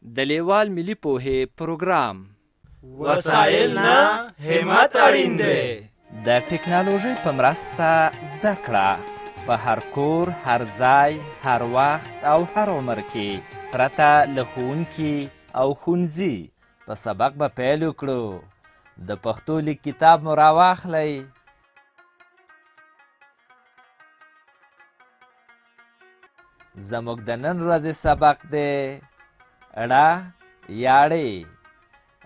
د لیوال ملي پوهې پروګرام وسایل نه همت اړین دی. د ټکنالوژۍ په مرسته زده کړه په هر کور، هر ځای، هر وخت او هر عمر کې پرته له ښوونکي او ښوونځي په سبق به پیل وکړو. د پښتو لیک کتاب مو راواخلئ. زموږ د نن ورځې سبق دی اړه یاړې.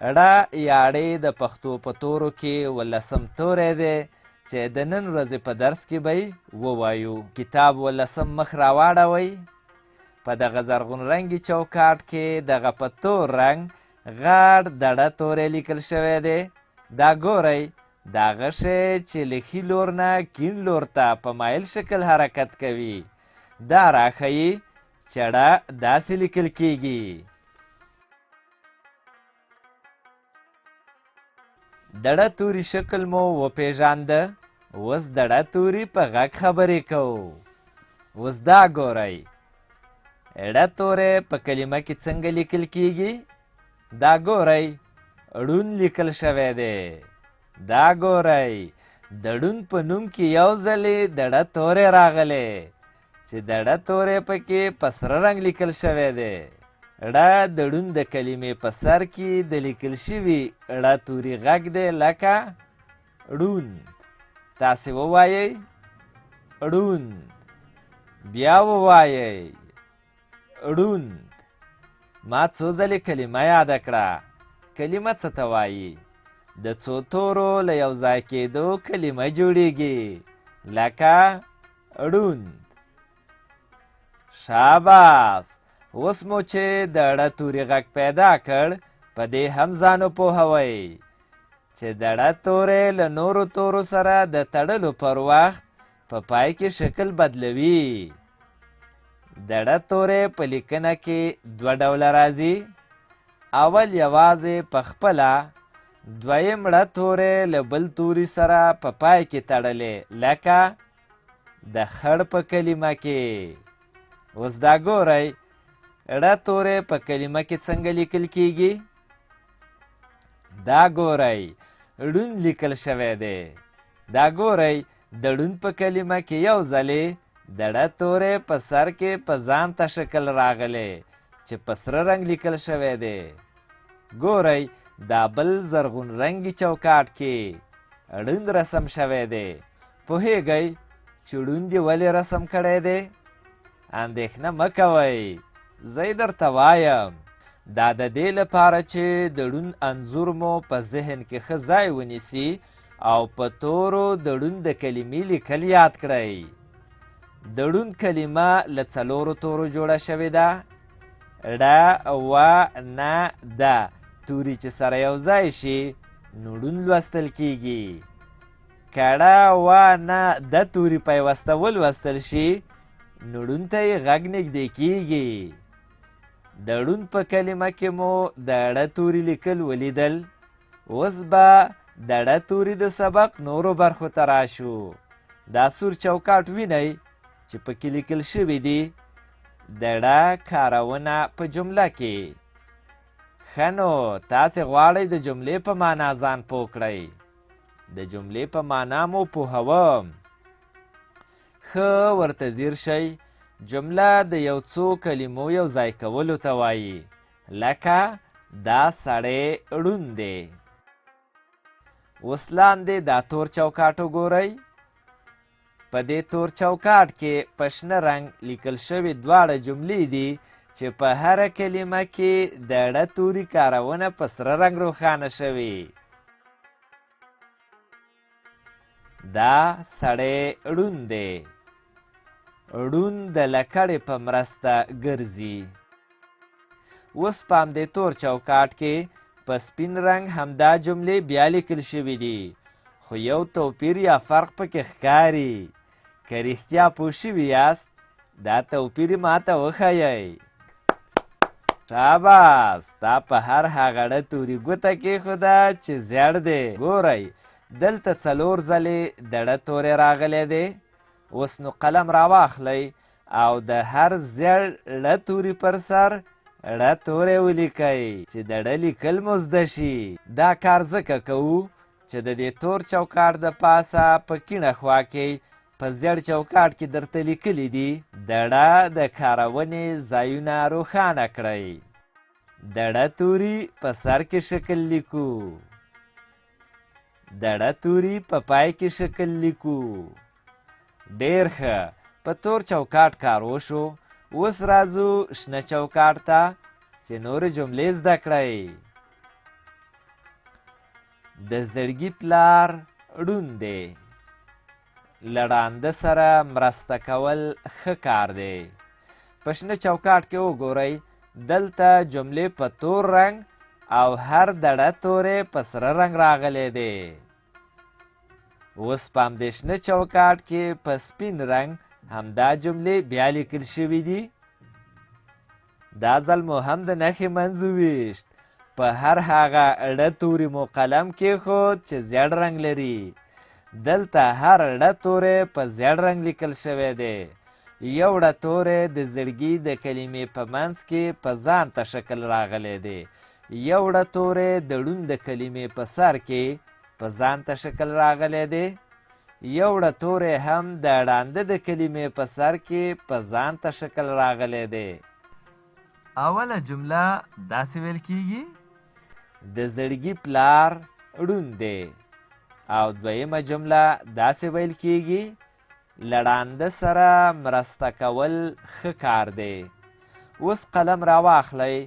اړه یاړې د پښتو په تورو کې 18 توری دی چې د نن ورځې په درس کې به ووایو. کتاب 18 مخ راواړوئ. په دغه زرغون رنګي چوکاټ کې دغه په تور رنګ غاړ دړه توری لیکل شوی دی. دا ګورئ، دا هغه شی چې له ښي لور نه کیڼ لور ته په مایل شکل حرکت کوي. دا راښیي چې اړه داسې لیکل کیږي. دړه توري شکل مو وپیژانده. اوس دړه توري په غږ خبرې کوو. اوس دا ګورئ، اړه توری په کلمه کې څنګه لیکل کیږي. دا ګورئ، ړون لیکل شوی دی. دا ګورئ، د ړون په نوم کې یو ځلې دړه توری راغلی چې دړه توری پکې په سره رنګ لیکل شوی دی. اړه د ړون د کلمې په سر کې د لیکل شوي اړه توري غږ دی لکه ړوند. تاسې ووایئ ړوند. بیا ووایئ ړوند. ما څو ځلې کلمه یاده کړه. کلمه څه ته وایي؟ د څو تورو له یو ځای کېدو کلمه جوړیږي لکه ړوند. شاباس. اوس مو چې د اړه توري غږ پیدا کړ، په دې هم ځان وپوهوئ چې د اړه توری له نورو تورو سره د تړلو پر وخت په پای کې شکل بدلوي. د اړه توری په لیکنه کې 2 ډوله راځي. اول یوازې په خپله، دویم اړه توری له بل توري سره په پای کې تړلی لکه د خړ په کلمه کې. اوس دا ګورئ، اړه توری په کلمه کې څنګه لیکل کیږي. دا ګورئ، ړوند لیکل شوی دی. دا ګورئ، د ړوند په کلمه کې یو ځلې د اړه توری په سر کې په ځان ته شکل راغلی چې په سره رنګ لیکل شوی دی. ګورئ، دا بل زرغون رنګي چوکاټ کې ړوند رسم شوی دی. پوهیږئ چې ړوند یې ولې رسم کړی دی؟ اندېښنه مه کوئ، زه یې درته وایم. دا د دې لپاره چې د ړوند انځور مو په ذهن کې ښه ځای ونیسي او په تورو د ړوند د کلمې لیکل یاد کړئ. د ړوند کلمه له 4 تورو جوړه شوې ده. ړ، و، ن، د توري چې سره یو ځای شي نو ړوند لوستل کیږي. که ړ، و، ن، د توري پیوسته ولوستل شي نو ړوند ته یې غږ نږدې کیږي. د ړوند په کلمه کې مو د اړه توري لیکل ولیدل. اوس به د اړه توري د سبق نورو برخو ته راشو. دا سور چوکاټ وینئ چې پکې لیکل شوي دي د اړه کارونه په جمله کې. ښه نو، تاسې غواړئ د جملې په معنا ځان پوه کړئ. د جملې په معنا مو پوهوم. ښه ورته ځیر شئ. جمله د یو څو کلمو یو ځای کولو ته وایي لکه دا سړی ړوند دی. اوس لاندې دا تور چوکاټ وګورئ. په دې تور چوکاټ کې په شنه رنګ لیکل شوي 2 جملې دي چې په هره کلمه کې د اړه توري کارونه په سره رنګ روښانه شوي. دا سړی ړوند دی. ړوند د لکړې په مرسته ګرځي. اوس په همدې تور چوکاټ کې په سپین رنګ همدا جملې بیا لیکل شوي دي، خو یو توپیر یا فرق پکې ښکاري. که رښتیا پوه شوي یاست دا توپیر ماته وښایئ. شاباس. دا په هر هغه اړه توري ګوته کېښوده چې زیړ دی. ګورئ، دلته 4 ځلې د اړه توری راغلی دی. اوس نو قلم راواخلئ او د هر زیړ اړه توري پر سر ړه تورې ولیکئ چې د ړه لیکل مو زده شي. دا کار ځکه کوو چې د دې تور چوکاټ د پاسه په کیڼه خوا کې په زیړ چوکاټ کې درته لیکلي دي د ړه د کارونې ځایونه روښانه کړئ. د ړه توري په سر کې شکل لیکو. د ړه توري په پای کې شکل لیکو. ډېر ښه، په تور چوکاټ کار وشو. اوس راځو شنه چوکاټ ته چې نورې جملې زده کړئ. د زړګي پلار ړوند دی. له ړانده سره مرسته کول ښه کار دی. په شنه چوکاټ کې وګورئ، دلته جملې په تور رنګ او هر د ړه توری په سره رنګ راغلی دی. اوس په همدې شنه چوکاټ کې په سپین رنګ همدا جملې بیا لیکل شوي دي. دا ځل مو هم د نښې منځ وویشت. په هر هغه ړه توري مو قلم کېښود چې زیړ رنګ لري. دلته هر ړه توری په زیړ رنګ لیکل شوی دی. یو ړه توری د زړګي د کلمې په منځ کې په ځان ته شکل راغلی دی. یو ړه توری د ړوند د کلمې په سر کې په ځان ته شکل راغلی دی. یو ړه توری هم د ړانده د کلمې په سر کې په ځان ته شکل راغلی دی. اوله جمله داسې ویل کیږي: د زړګي پلار ړوند دی. او دویمه جمله داسې ویل کیږي: له ړانده سره مرسته کول ښه کار دی. اوس قلم راواخلئ،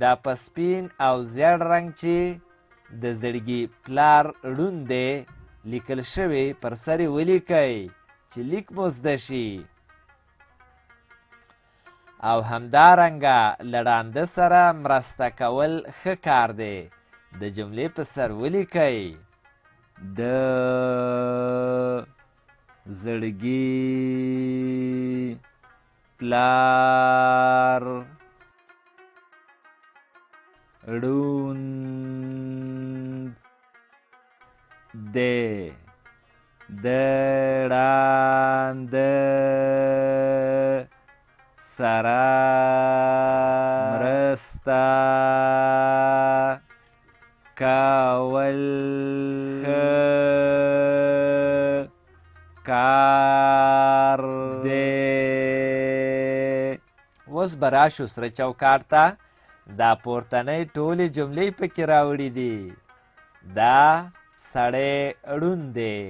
دا په سپین او زیړ رنګ چې د زړګي پلار ړوند دی لیکل شوی پر سر یې ولیکئ چې لیک مو زده شي. او همدارنګه له ړانده سره مرسته کول ښه کار دی. د جملې په سر ولیکئ: د زړګي پلار ړوند دی. د ړانده سره مرسته کول ښه کار دی. اوس به راشو سره چوکاټ ته. دا پورتنۍ ټولې جملې پکې راوړي دي. دا سړی ړوند دی.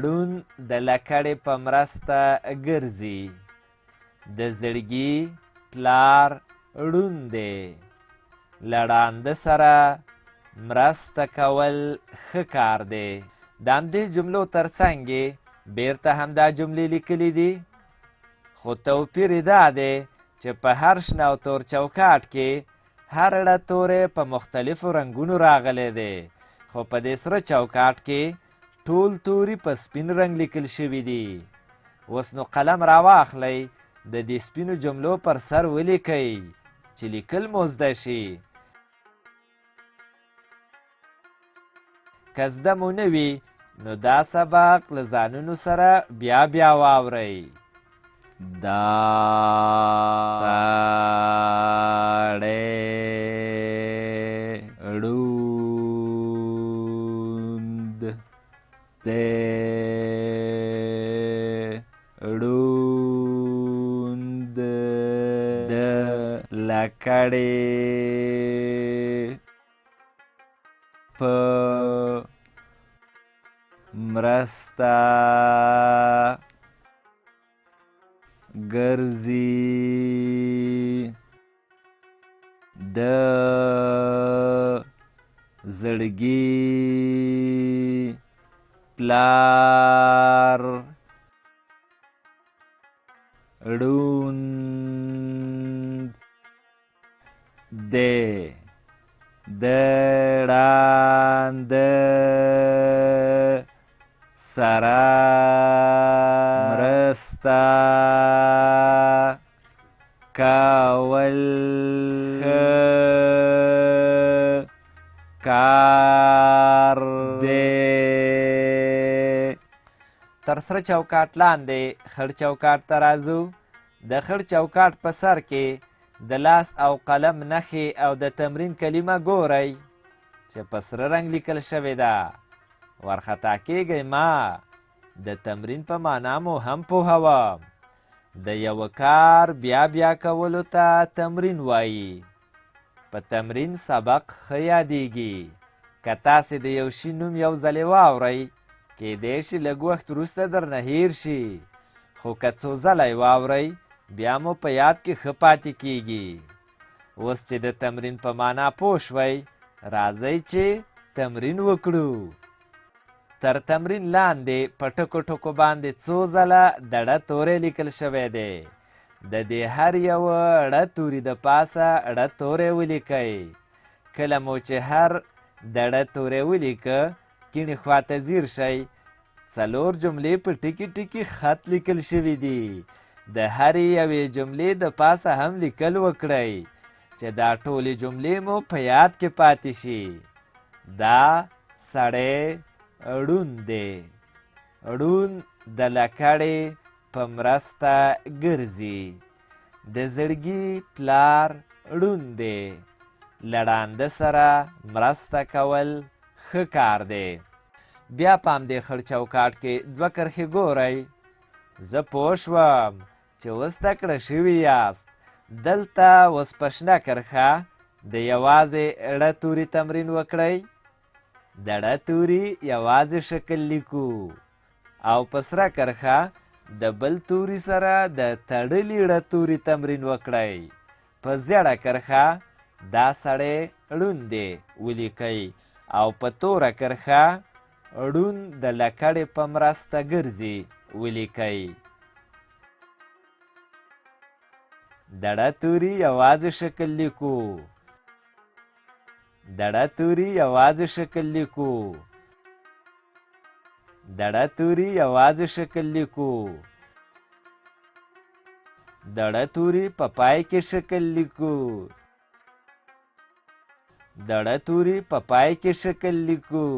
ړوند د لکړې په مرسته ګرځي. د زړګي پلار ړوند دی. له ړانده سره مرسته کول ښه کار دی. د همدې جملو ترڅنګ یې بیرته همدا جملې لیکلي دي، خو توپیر یې دا دی چې په هر شنه او تور چوکاټ کې هر ړه توری په مختلفو رنګونو راغلی دی. خو په دې سره چوکاټ کې ټول توري په سپین رنګ لیکل شوي دي. اوس نو قلم راواخلئ، د دې سپینو جملو پر سر ولیکئ چې لیکل مو زده شي. که زده مو نه وي نو دا سبق له ځانونو سره بیا واورئ. دا سړی ړوند دی. ړوند د لکړې په مرسته ګرځي. د زړګي پلار ړوند دی. د ړانده سره مرسته کول ښه کار دی. تر سره چوکاټ لاندې خړ چوکاټ ته راځو. د خړ چوکاټ په سر کې د لاس او قلم نښې او د تمرین کلمه ګورئ چې په سره رنګ لیکل شوې ده. ورخطا کیږئ ما، د تمرین په معنا مو هم پوهوم. د یوه کار بیا بیا کولو ته تمرین وایي. په تمرین سبق ښه یادیږي. که تاسې د یو شي نوم یو ځلې واورئ، کیدای شي لږ وخت وروسته درنه هیر شي، خو که څو ځله یې واورئ بیا مو په یاد کې ښه پاتې کیږي. اوس چې د تمرین په معنا پوه شوئ، راځئ چې تمرین وکړو. تر تمرین لاندې په ټکو ټکو باندې څو ځله د ړ توری لیکل شوی دی. د دې هر یوه ړ توري د پاسه ړ توری ولیکئ. کله مو چې هر د ړ توری ولیکه، کیڼې خواته ځیر شئ. 4 جملې په ټکي ټکي خط لیکل شوي دي. د هرې یوې جملې د پاسه هم لیکل وکړئ چې دا ټولې جملې مو په یاد کې پاتې شي. دا سړی ړوند دی. ړوند د لکړې په مرسته ګرځي. د زړګي پلار ړوند دی. له ړانده سره مرسته کول ښه کار دی. بیا په همدې خړ چوکاټ کې 2 کرښې ګورئ. زه پوه شوم چې اوس زده کړه شوي یاست. دلته اوس په شنه کرښه د یوازې ړ توري تمرین وکړئ. د ړ توري یوازې شکل لیکو او په سره کرښه د بل توري سره د تړلي ړ توري تمرین وکړئ. په زیړه کرښه دا سړی ړوند دی ولیکئ او په توره کرښه ړوند د لکړې په مرسته ګرځي ولیکئ. د ړ توري یوازې شکل لیکو. د ړ توري یوازې شکل لیکو. د ړ توري یوازې شکل لیکو. د ړ توري په پای کې شکل لیکو. د ړ توري په پای کې شکل لیکو.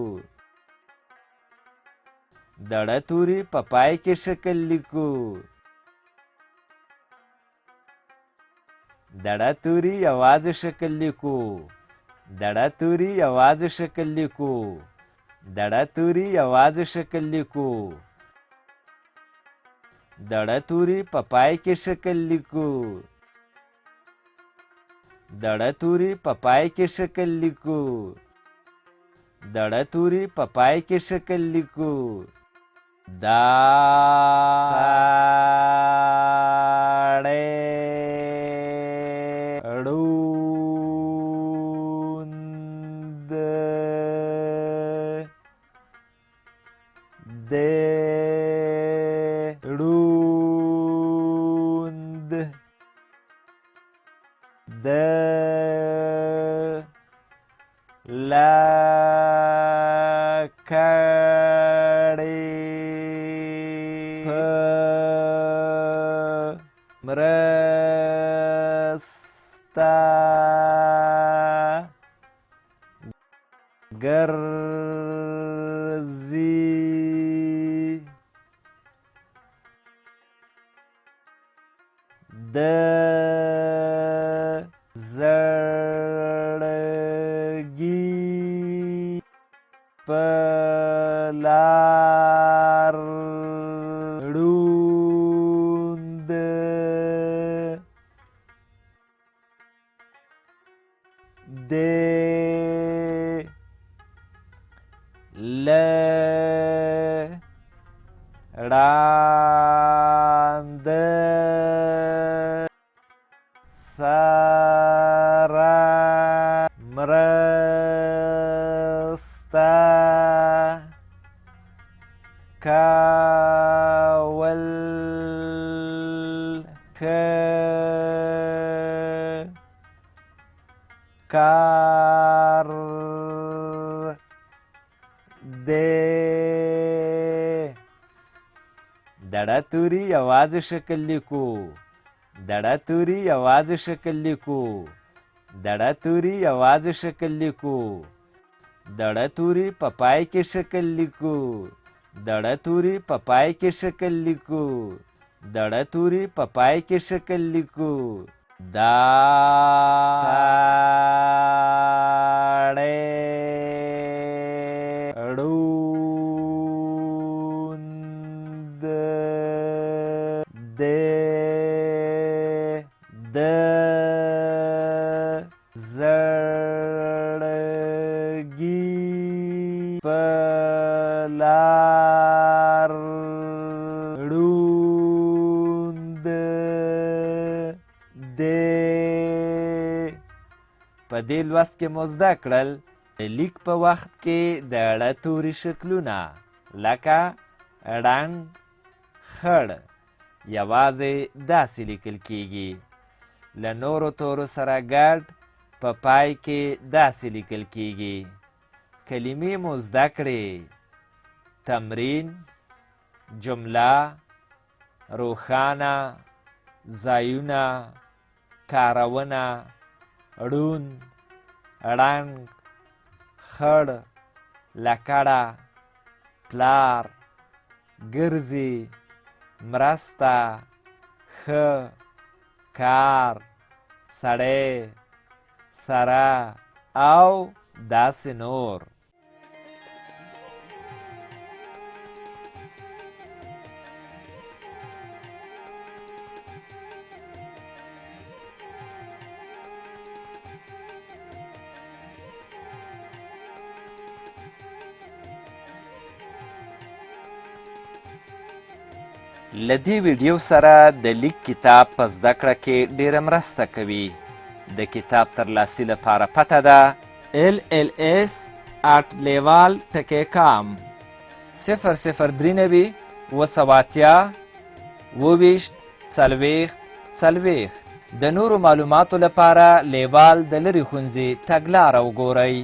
د ړ توري په پای کې شکل لیکو. د ړ توري یوازې شکل لیکو. د ړ توري یوازې شکل لیکو. د ړ توري یوازې شکل لیکو. د ړ توري په پای کې شکل لیکو. د ړ توري په پای کې شکل لیکو. د ړ توري په پای کې شکل لیکو. دا سړی ړوند دی. ړوند د لکړې په مرسته ګرځي. د زړګي پلار ړوند دی. له ړانده سره مرسته کول ښه کار دی. د ړ توري یوازې شکل لیکو. د ړ توري یوازې شکل لیکو. د ړ توري یوازې شکل لیکو. د ړ توري په پای کې شکل لیکو. د ړ توري په پای کې شکل لیکو. د ړ توري په پای کې شکل لیکو دا ساړی ړوند دی د زړګي په لار ړوند دی. په دې لوست کې مو زده کړل د لیک په وخت کې د ړ توري شکلونه لکه ړنګ خړ یوازې داسې لیکل کیږي، له نورو تورو سره ګډ په پای کې داسې لیکل کیږي. کلمې مو زده کړې: تمرین، جمله، روښانه، ځایونه، کارونه، ړوند، ړنګ، خړ، لکړه، پلار، ګرځي، مرسته، ښه، کار، سړی، سره او داسې نور. له دې ویډیو سره د لیک کتاب په زده کړه کې ډیره مرسته کوي. د کتاب ترلاسي لپاره پته ده LLS@leval.com 003 280 40 د نورو معلوماتو لپاره لیوال د لرې ښوونځي تګلاره وګورئ.